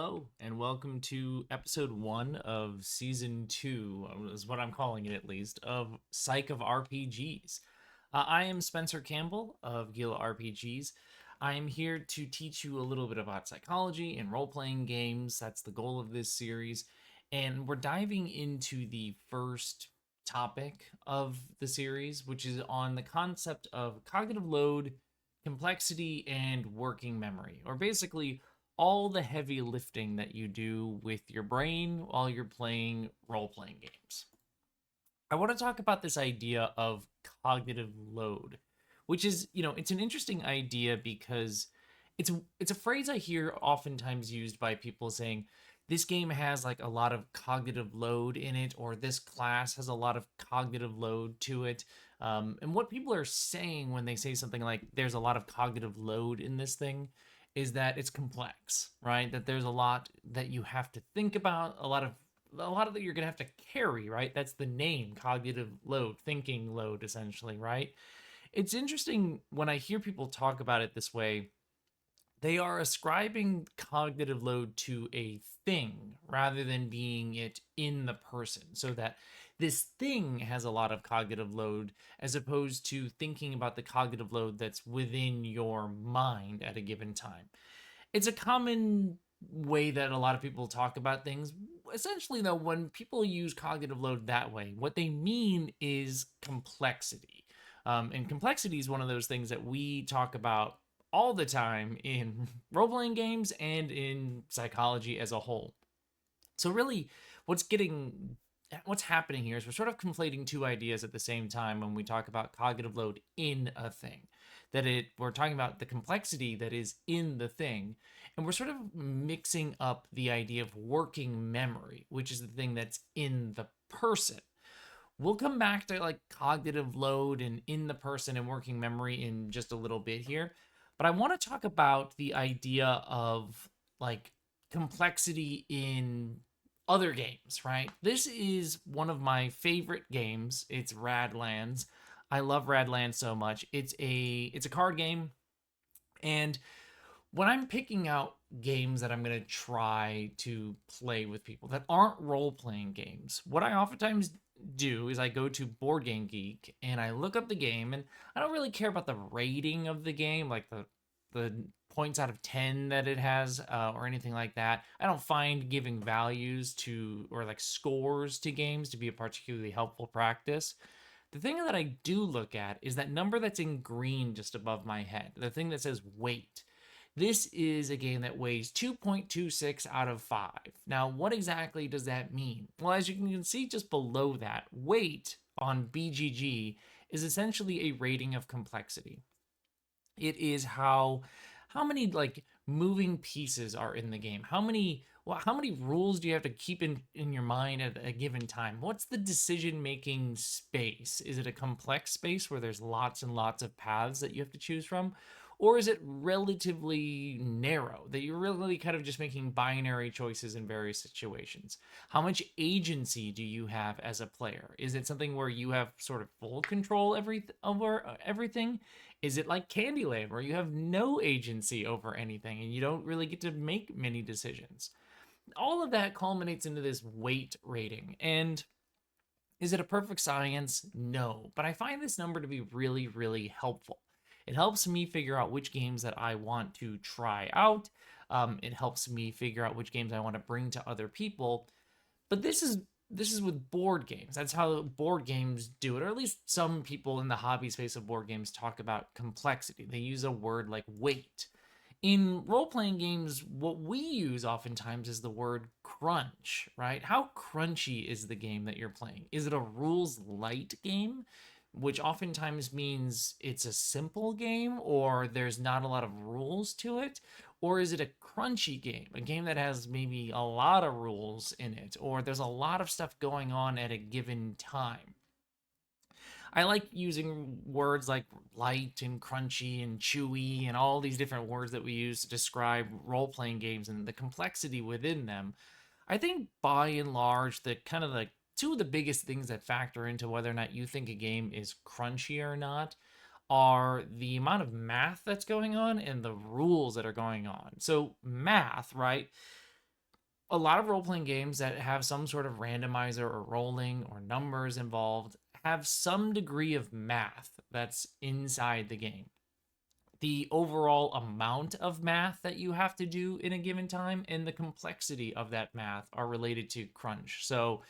Hello, and welcome to episode 1 of season 2, is what I'm calling it at least, of Psych of RPGs. I am Spencer Campbell of Gila RPGs. I am here to teach you a little bit about psychology and role playing games. That's the goal of this series. And we're diving into the first topic of the series, which is on the concept of cognitive load, complexity, and working memory, or basically all the heavy lifting that you do with your brain while you're playing role playing games. I want to talk about this idea of cognitive load, which is, it's an interesting idea because it's a phrase I hear oftentimes used by people saying this game has like a lot of cognitive load in it, or this class has a lot of cognitive load to it. And what people are saying when they say something like there's a lot of cognitive load in this thing is that it's complex, right? That there's a lot that you have to think about, a lot of that you're going to have to carry, right? That's the name, cognitive load, thinking load, essentially, right? It's interesting when I hear people talk about it this way, they are ascribing cognitive load to a thing rather than being it in the person, so that this thing has a lot of cognitive load as opposed to thinking about the cognitive load that's within your mind at a given time. It's a common way that a lot of people talk about things. Essentially, though, when people use cognitive load that way, what they mean is complexity. And complexity is one of those things that we talk about all the time in role playing games and in psychology as a whole. So, really, what's getting what's happening here is we're sort of conflating two ideas at the same time when we talk about cognitive load in a thing. We're talking about the complexity that is in the thing, and we're sort of mixing up the idea of working memory, which is the thing that's in the person. We'll come back to like cognitive load and in the person and working memory in just a little bit here, but I want to talk about the idea of like complexity in other games, right? This is one of my favorite games. It's Radlands. I love Radlands so much. It's a card game, and when I'm picking out games that I'm going to try to play with people that aren't role playing games, what I oftentimes do is I go to Board Game Geek and I look up the game, and I don't really care about the rating of the game, like the points out of 10 that it has, or anything like that. I don't find giving values to, or like scores to games, to be a particularly helpful practice. The thing that I do look at is that number that's in green just above my head, the thing that says weight. This is a game that weighs 2.26 out of 5. Now, what exactly does that mean? Well, as you can see just below that, weight on BGG is essentially a rating of complexity. It is how many like moving pieces are in the game. How many rules do you have to keep in your mind at a given time? What's the decision making space? Is it a complex space where there's lots and lots of paths that you have to choose from? Or is it relatively narrow that you're really kind of just making binary choices in various situations? How much agency do you have as a player? Is it something where you have sort of full control over everything? Is it like Candyland where you have no agency over anything and you don't really get to make many decisions? All of that culminates into this weight rating. And is it a perfect science? No. But I find this number to be really, really helpful. It helps me figure out which games that I want to try out. It helps me figure out which games I want to bring to other people. But this is with board games. That's how board games do it, or at least some people in the hobby space of board games talk about complexity. They use a word like weight. In role playing games, what we use oftentimes is the word crunch, right? How crunchy is the game that you're playing? Is it a rules light game, which oftentimes means it's a simple game or there's not a lot of rules to it? Or is it a crunchy game, a game that has maybe a lot of rules in it, or there's a lot of stuff going on at a given time? I like using words like light and crunchy and chewy and all these different words that we use to describe role playing games and the complexity within them. I think by and large, the kind of the two of the biggest things that factor into whether or not you think a game is crunchy or not are the amount of math that's going on and the rules that are going on. So, math, right? A lot of role playing games that have some sort of randomizer or rolling or numbers involved have some degree of math that's inside the game. The overall amount of math that you have to do in a given time and the complexity of that math are related to crunch. So,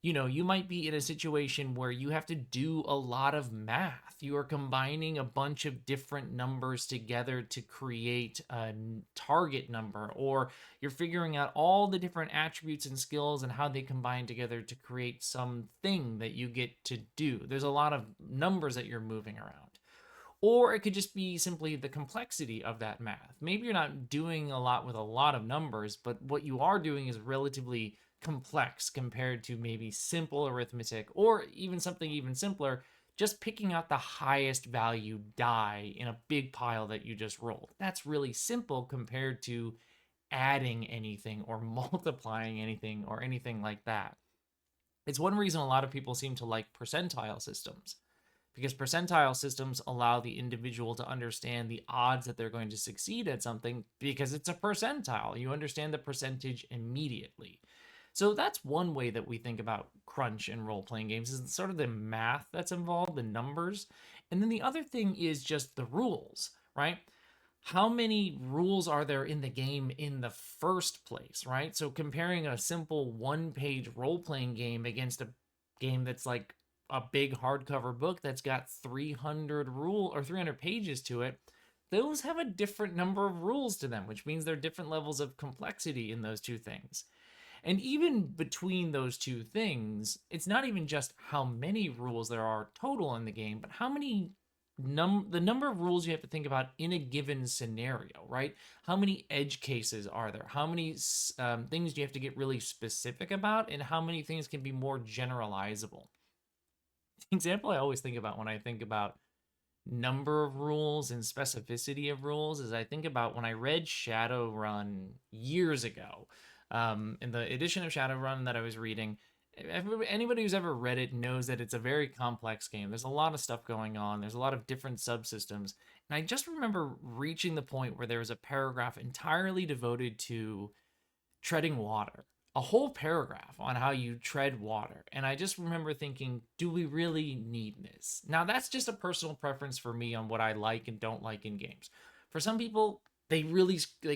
you might be in a situation where you have to do a lot of math. You are combining a bunch of different numbers together to create a target number, or you're figuring out all the different attributes and skills and how they combine together to create something that you get to do. There's a lot of numbers that you're moving around. Or it could just be simply the complexity of that math. Maybe you're not doing a lot with a lot of numbers, but what you are doing is relatively complex compared to maybe simple arithmetic, or even something even simpler, just picking out the highest value die in a big pile that you just rolled. That's really simple compared to adding anything or multiplying anything or anything like that. It's one reason a lot of people seem to like percentile systems, because percentile systems allow the individual to understand the odds that they're going to succeed at something because it's a percentile. You understand the percentage immediately. So that's one way that we think about crunch in role playing games, is sort of the math that's involved, the numbers. And then the other thing is just the rules, right? How many rules are there in the game in the first place, right? So comparing a simple one-page role-playing game against a game that's like a big hardcover book that's got 300 pages to it, those have a different number of rules to them, which means there are different levels of complexity in those two things. And even between those two things, it's not even just how many rules there are total in the game, but how many the number of rules you have to think about in a given scenario, right? How many edge cases are there? How many things do you have to get really specific about, and how many things can be more generalizable? The example I always think about when I think about number of rules and specificity of rules is I think about when I read Shadowrun years ago. In the edition of Shadowrun that I was reading, anybody who's ever read it knows that it's a very complex game. There's a lot of stuff going on. There's a lot of different subsystems. And I just remember reaching the point where there was a paragraph entirely devoted to treading water, a whole paragraph on how you tread water. And I just remember thinking, do we really need this? Now, that's just a personal preference for me on what I like and don't like in games. For some people, they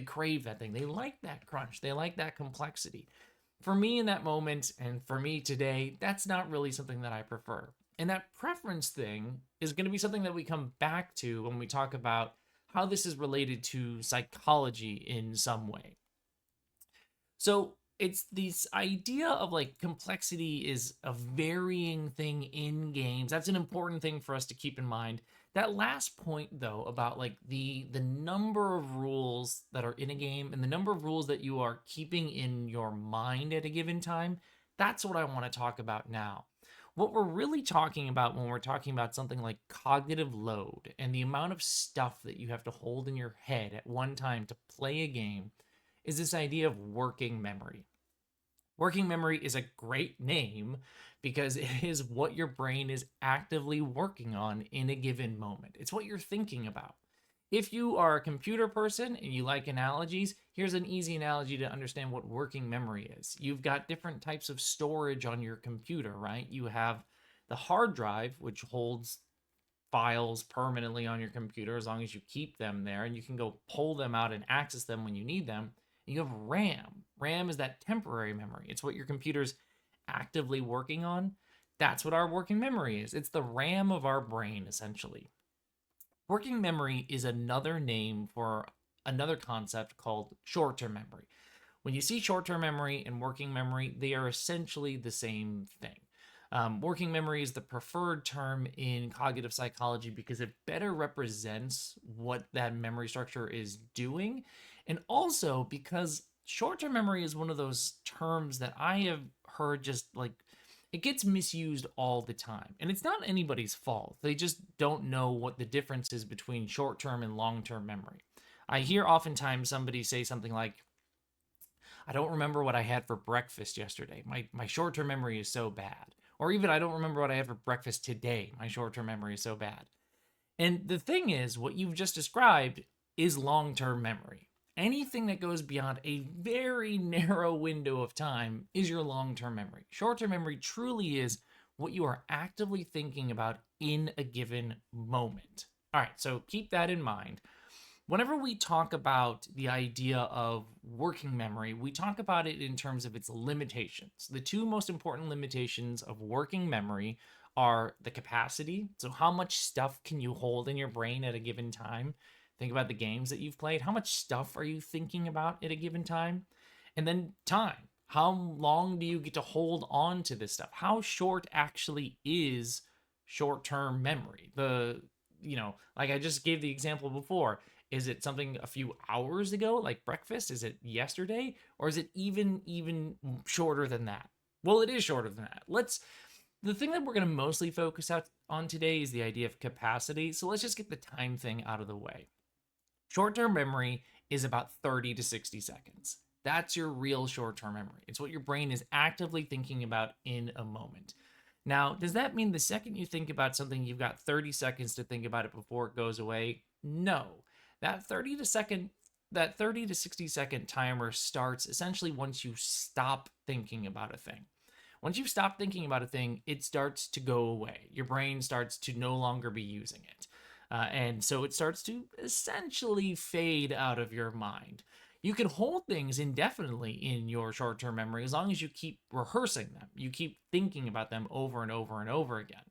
crave that thing. They like that crunch. They like that complexity. For me in that moment, and for me today, that's not really something that I prefer. And that preference thing is going to be something that we come back to when we talk about how this is related to psychology in some way. So it's this idea of like complexity is a varying thing in games. That's an important thing for us to keep in mind. That last point though, about like the number of rules that are in a game and the number of rules that you are keeping in your mind at a given time, that's what I want to talk about now. What we're really talking about when we're talking about something like cognitive load and the amount of stuff that you have to hold in your head at one time to play a game is this idea of working memory. Working memory is a great name because it is what your brain is actively working on in a given moment. It's what you're thinking about. If you are a computer person and you like analogies, here's an easy analogy to understand what working memory is. You've got different types of storage on your computer, right? You have the hard drive, which holds files permanently on your computer as long as you keep them there, and you can go pull them out and access them when you need them. You have RAM. RAM is that temporary memory. It's what your computer's actively working on. That's what our working memory is. It's the RAM of our brain, essentially. Working memory is another name for another concept called short-term memory. When you see short-term memory and working memory, they are essentially the same thing. Working memory is the preferred term in cognitive psychology because it better represents what that memory structure is doing. And also because short-term memory is one of those terms that I have heard just like, it gets misused all the time. And it's not anybody's fault. They just don't know what the difference is between short-term and long-term memory. I hear oftentimes somebody say something like, I don't remember what I had for breakfast yesterday. My short-term memory is so bad. Or even, I don't remember what I had for breakfast today. My short-term memory is so bad. And the thing is, what you've just described is long-term memory. Anything that goes beyond a very narrow window of time is your long term memory. Short term memory truly is what you are actively thinking about in a given moment. All right, so keep that in mind. Whenever we talk about the idea of working memory, we talk about it in terms of its limitations. The two most important limitations of working memory are the capacity. So, how much stuff can you hold in your brain at a given time? Think about the games that you've played. How much stuff are you thinking about at a given time? And then time. How long do you get to hold on to this stuff? How short actually is short term memory? Like I just gave the example before, is it something a few hours ago, like breakfast? Is it yesterday? Or is it even shorter than that? Well, it is shorter than that. The thing that we're going to mostly focus out on today is the idea of capacity. So let's just get the time thing out of the way. Short-term memory is about 30 to 60 seconds. That's your real short-term memory. It's what your brain is actively thinking about in a moment. Now, does that mean the second you think about something, you've got 30 seconds to think about it before it goes away? No. That 30 to 60 second timer starts essentially once you stop thinking about a thing. Once you've stopped thinking about a thing, it starts to go away. Your brain starts to no longer be using it. And so it starts to essentially fade out of your mind. You can hold things indefinitely in your short term memory as long as you keep rehearsing them. You keep thinking about them over and over and over again.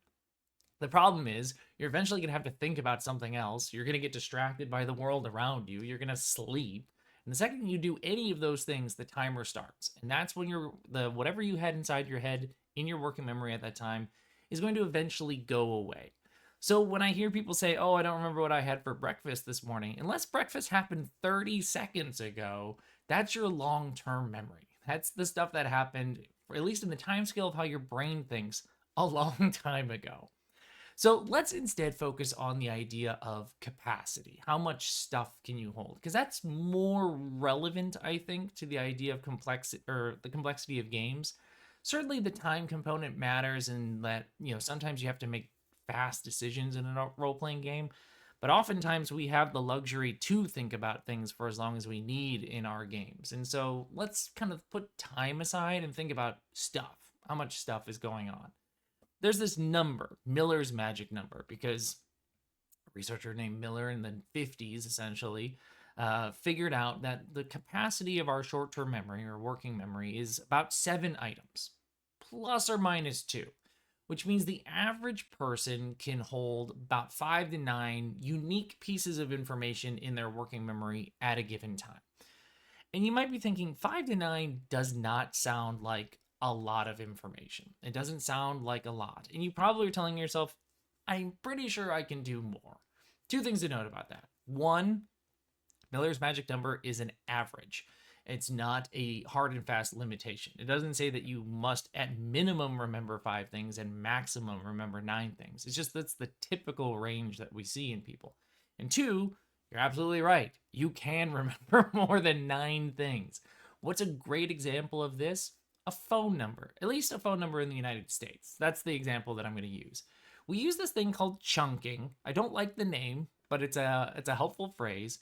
The problem is, you're eventually going to have to think about something else. You're going to get distracted by the world around you. You're going to sleep. And the second you do any of those things, the timer starts. And that's when whatever you had inside your head in your working memory at that time is going to eventually go away. So when I hear people say, "Oh, I don't remember what I had for breakfast this morning," unless breakfast happened 30 seconds ago, that's your long-term memory. That's the stuff that happened, or at least in the time scale of how your brain thinks, a long time ago. So let's instead focus on the idea of capacity. How much stuff can you hold? Because that's more relevant, I think, to the idea of complexity or the complexity of games. Certainly the time component matters in that, sometimes you have to make fast decisions in a role-playing game, but oftentimes we have the luxury to think about things for as long as we need in our games. And so let's kind of put time aside and think about stuff. How much stuff is going on? There's this number, Miller's magic number, because a researcher named Miller in the 50s essentially figured out that the capacity of our short-term memory or working memory is about 7 items, plus or minus 2, which means the average person can hold about 5 to 9 unique pieces of information in their working memory at a given time. And you might be thinking 5 to 9 does not sound like a lot of information. It doesn't sound like a lot. And you probably are telling yourself, I'm pretty sure I can do more. 2 things to note about that. 1, Miller's magic number is an average. It's not a hard and fast limitation. It doesn't say that you must at minimum remember 5 things and maximum remember 9 things. It's just that's the typical range that we see in people. And 2, you're absolutely right. You can remember more than 9 things. What's a great example of this? A phone number, at least a phone number in the United States. That's the example that I'm going to use. We use this thing called chunking. I don't like the name, but it's a helpful phrase.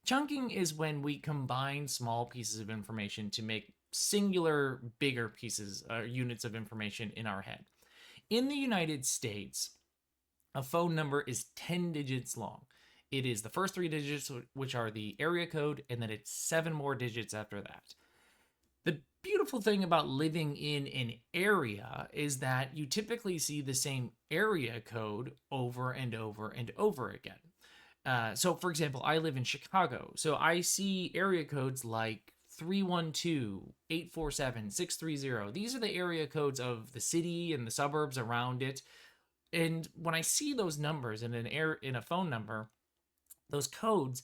Chunking is when we combine small pieces of information to make singular, bigger pieces or units of information in our head. In the United States, a phone number is 10 digits long. It is the first 3 digits, which are the area code, and then it's 7 more digits after that. The beautiful thing about living in an area is that you typically see the same area code over and over and over again. So, for example, I live in Chicago, so I see area codes like 312, 847, 630. These are the area codes of the city and the suburbs around it. And when I see those numbers in a phone number, those codes,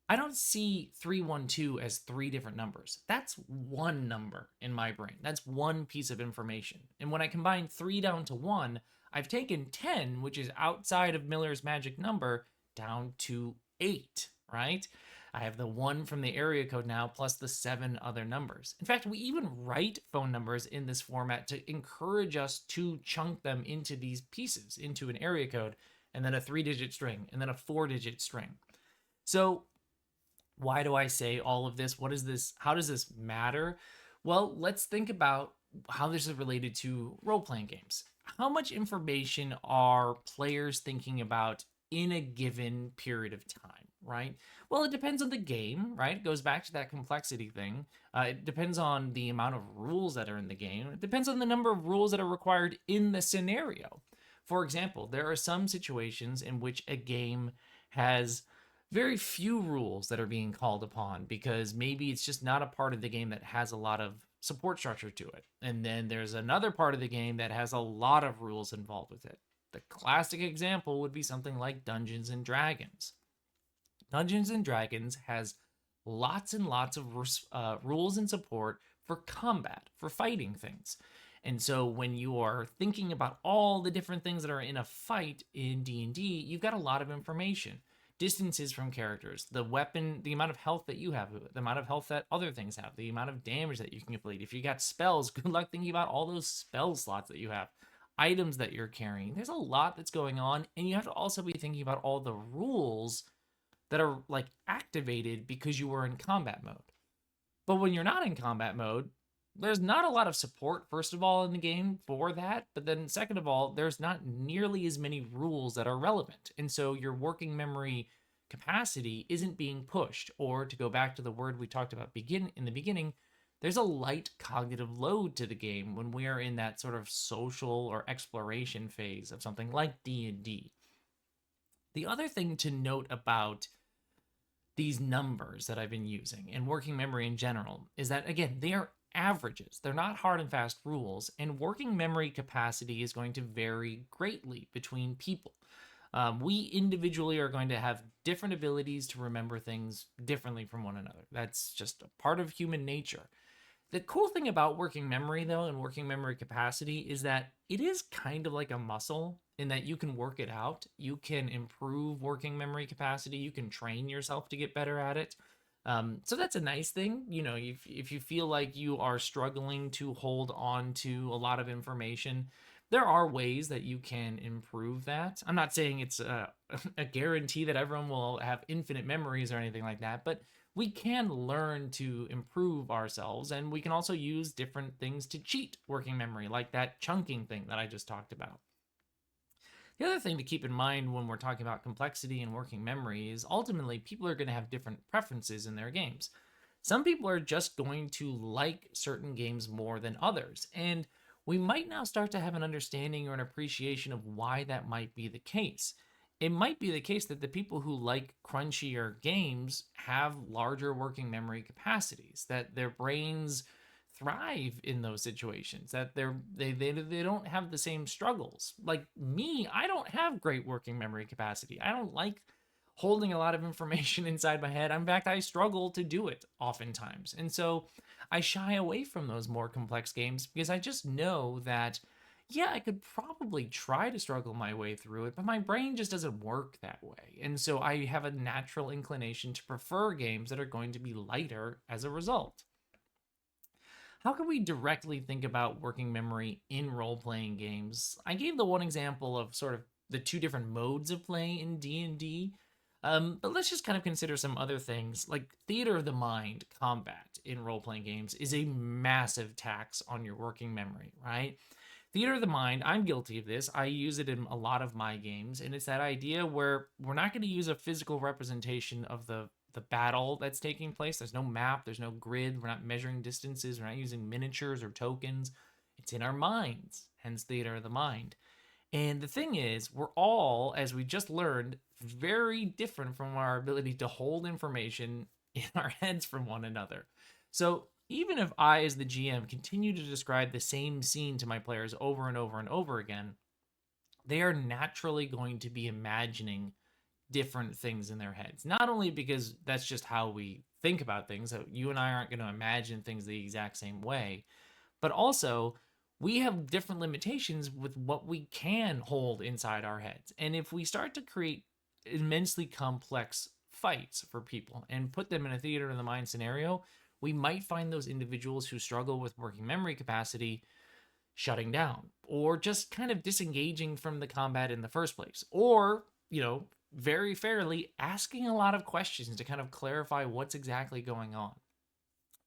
I don't see 312 as 3 different numbers. That's one number in my brain. That's one piece of information. And when I combine 3 down to 1, I've taken 10, which is outside of Miller's magic number, down to 8, right? I have the 1 from the area code now, plus the 7 other numbers. In fact, we even write phone numbers in this format to encourage us to chunk them into these pieces, into an area code, and then a 3-digit string, and then a 4-digit string. So Why do I say all of this? What is this? How does this matter? Well, let's think about how this is related to role playing games. How much information are players thinking about in a given period of time, right? Well, it depends on the game, right? It goes back to that complexity thing. It depends on the amount of rules that are in the game. It depends on the number of rules that are required in the scenario. For example, there are some situations in which a game has very few rules that are being called upon because maybe it's just not a part of the game that has a lot of support structure to it. And then there's another part of the game that has a lot of rules involved with it. The classic example would be something like Dungeons and Dragons. Dungeons and Dragons has lots and lots of rules and support for combat, for fighting things. And so when you are thinking about all the different things that are in a fight in D&D, you've got a lot of information. Distances from characters, the weapon, the amount of health that you have, the amount of health that other things have, the amount of damage that you can complete. If you got spells, good luck thinking about all those spell slots that you have, items that you're carrying. There's a lot that's going on, and you have to also be thinking about all the rules that are like activated because you were in combat mode. But when you're not in combat mode, there's not a lot of support, first of all, in the game for that. But then, second of all, there's not nearly as many rules that are relevant. And so your working memory capacity isn't being pushed. Or to go back to the word we talked about in the beginning, there's a light cognitive load to the game when we are in that sort of social or exploration phase of something like D&D. The other thing to note about these numbers that I've been using and working memory in general is that, again, they are averages. They're not hard and fast rules, and working memory capacity is going to vary greatly between people. We individually are going to have different abilities to remember things differently from one another. That's just a part of human nature. The cool thing about working memory, though, and working memory capacity is that it is kind of like a muscle in that you can work it out. You can improve working memory capacity. You can train yourself to get better at it. So that's a nice thing. You know, if you feel like you are struggling to hold on to a lot of information, there are ways that you can improve that. I'm not saying it's a guarantee that everyone will have infinite memories or anything like that, but we can learn to improve ourselves, and we can also use different things to cheat working memory, like that chunking thing that I just talked about. The other thing to keep in mind when we're talking about complexity and working memory is ultimately people are going to have different preferences in their games. Some people are just going to like certain games more than others, and we might now start to have an understanding or an appreciation of why that might be the case. It might be the case that the people who like crunchier games have larger working memory capacities, that their brains thrive in those situations, that they don't have the same struggles. Like me, I don't have great working memory capacity. I don't like holding a lot of information inside my head. In fact, I struggle to do it oftentimes. And so I shy away from those more complex games because I just know that, yeah, I could probably try to struggle my way through it, but my brain just doesn't work that way. And so I have a natural inclination to prefer games that are going to be lighter as a result. How can we directly think about working memory in role playing games? I gave the one example of sort of the two different modes of play in D&D. But let's just kind of consider some other things. Like theater of the mind combat in role playing games is a massive tax on your working memory, right? Theater of the mind, I'm guilty of this. I use it in a lot of my games, and it's that idea where we're not going to use a physical representation of the battle that's taking place. There's no map, there's no grid, we're not measuring distances, we're not using miniatures or tokens. It's in our minds, hence theater of the mind. And the thing is, we're all, as we just learned, very different from our ability to hold information in our heads from one another. So even if I, as the GM, continue to describe the same scene to my players over and over and over again, they are naturally going to be imagining different things in their heads. Not only because that's just how we think about things, so you and I aren't going to imagine things the exact same way, but also we have different limitations with what we can hold inside our heads. And if we start to create immensely complex fights for people and put them in a theater of the mind scenario, we might find those individuals who struggle with working memory capacity shutting down or just kind of disengaging from the combat in the first place, or, you know, very fairly asking a lot of questions to kind of clarify what's exactly going on.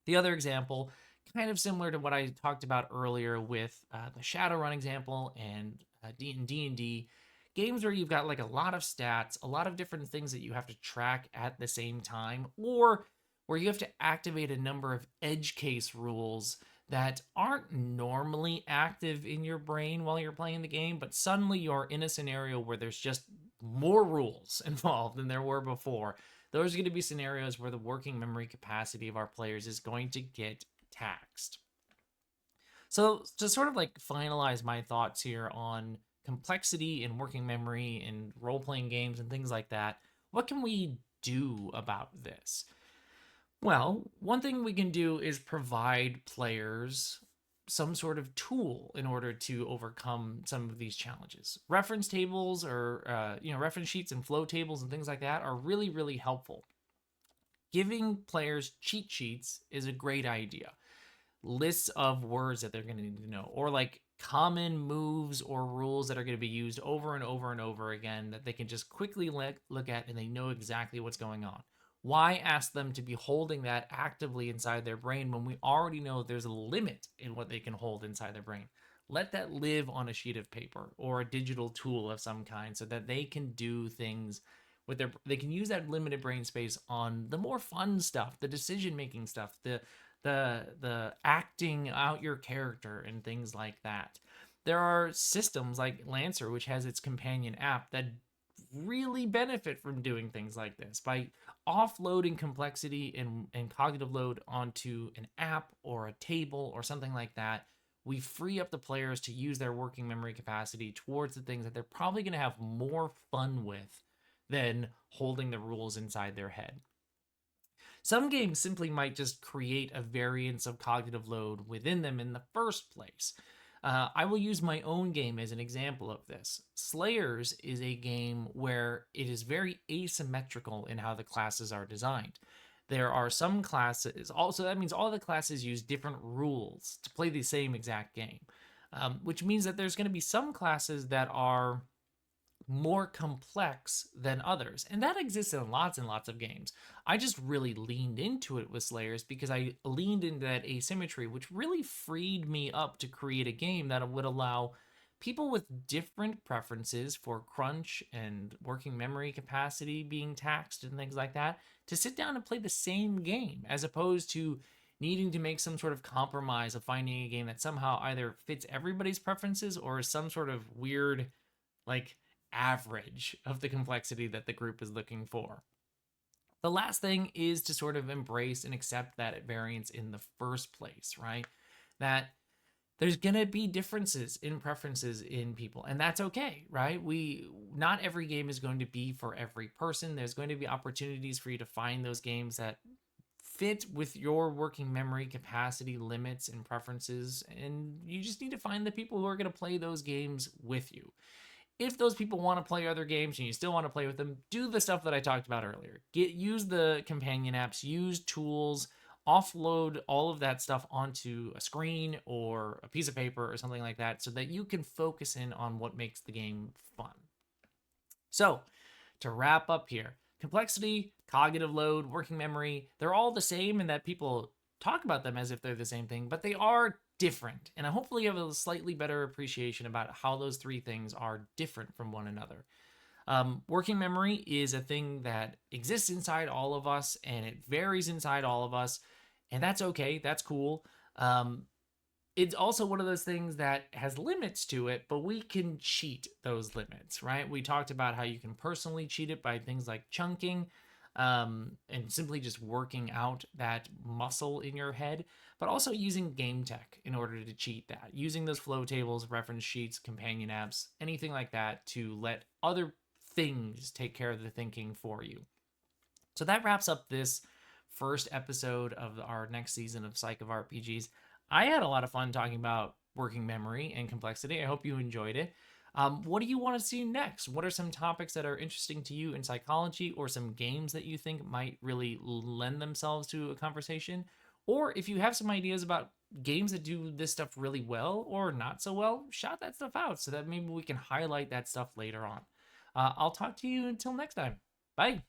The other example, kind of similar to what I talked about earlier with the Shadowrun example and D&D, games where you've got like a lot of stats, a lot of different things that you have to track at the same time, or where you have to activate a number of edge case rules that aren't normally active in your brain while you're playing the game, but suddenly you're in a scenario where there's just more rules involved than there were before. Those are going to be scenarios where the working memory capacity of our players is going to get taxed. So to sort of like finalize my thoughts here on complexity in working memory and role-playing games and things like that, what can we do about this? Well, one thing we can do is provide players some sort of tool in order to overcome some of these challenges. Reference tables or reference sheets and flow tables and things like that are really, really helpful. Giving players cheat sheets is a great idea. Lists of words that they're going to need to know, or like common moves or rules that are going to be used over and over and over again that they can just quickly look at and they know exactly what's going on. Why ask them to be holding that actively inside their brain when we already know there's a limit in what they can hold inside their brain? Let that live on a sheet of paper or a digital tool of some kind so that they can do things with they can use that limited brain space on the more fun stuff, the decision-making stuff, the acting out your character and things like that. There are systems like Lancer, which has its companion app, that really benefit from doing things like this by offloading complexity and cognitive load onto an app or a table or something like that. We free up the players to use their working memory capacity towards the things that they're probably going to have more fun with than holding the rules inside their head. Some games simply might just create a variance of cognitive load within them in the first place. I will use my own game as an example of this. Slayers is a game where it is very asymmetrical in how the classes are designed. There are some classes, also that means all the classes use different rules to play the same exact game, which means that there's going to be some classes that are more complex than others. And that exists in lots and lots of games. I just really leaned into it with Slayers because I leaned into that asymmetry, which really freed me up to create a game that would allow people with different preferences for crunch and working memory capacity being taxed and things like that to sit down and play the same game, as opposed to needing to make some sort of compromise of finding a game that somehow either fits everybody's preferences or is some sort of weird, like, average of the complexity that the group is looking for. The last thing is to sort of embrace and accept that variance in the first place, right? That there's gonna be differences in preferences in people, and that's okay, right? Not every game is going to be for every person. There's going to be opportunities for you to find those games that fit with your working memory capacity limits and preferences, and you just need to find the people who are going to play those games with you. If those people want to play other games and you still want to play with them, do the stuff that I talked about earlier. Use the companion apps, use tools, offload all of that stuff onto a screen or a piece of paper or something like that so that you can focus in on what makes the game fun. So, to wrap up here, complexity, cognitive load, working memory, they're all the same in that people talk about them as if they're the same thing, but they are different. And I hopefully have a slightly better appreciation about how those three things are different from one another. Working memory is a thing that exists inside all of us and it varies inside all of us. And that's okay. That's cool. It's also one of those things that has limits to it, but we can cheat those limits, right? We talked about how you can personally cheat it by things like chunking, and simply just working out that muscle in your head, but also using game tech in order to cheat that. Using those flow tables, reference sheets, companion apps, anything like that to let other things take care of the thinking for you. So that wraps up this first episode of our next season of Psych of RPGs. I had a lot of fun talking about working memory and complexity. I hope you enjoyed it. What do you want to see next? What are some topics that are interesting to you in psychology, or some games that you think might really lend themselves to a conversation? Or if you have some ideas about games that do this stuff really well or not so well, shout that stuff out so that maybe we can highlight that stuff later on. I'll talk to you until next time. Bye.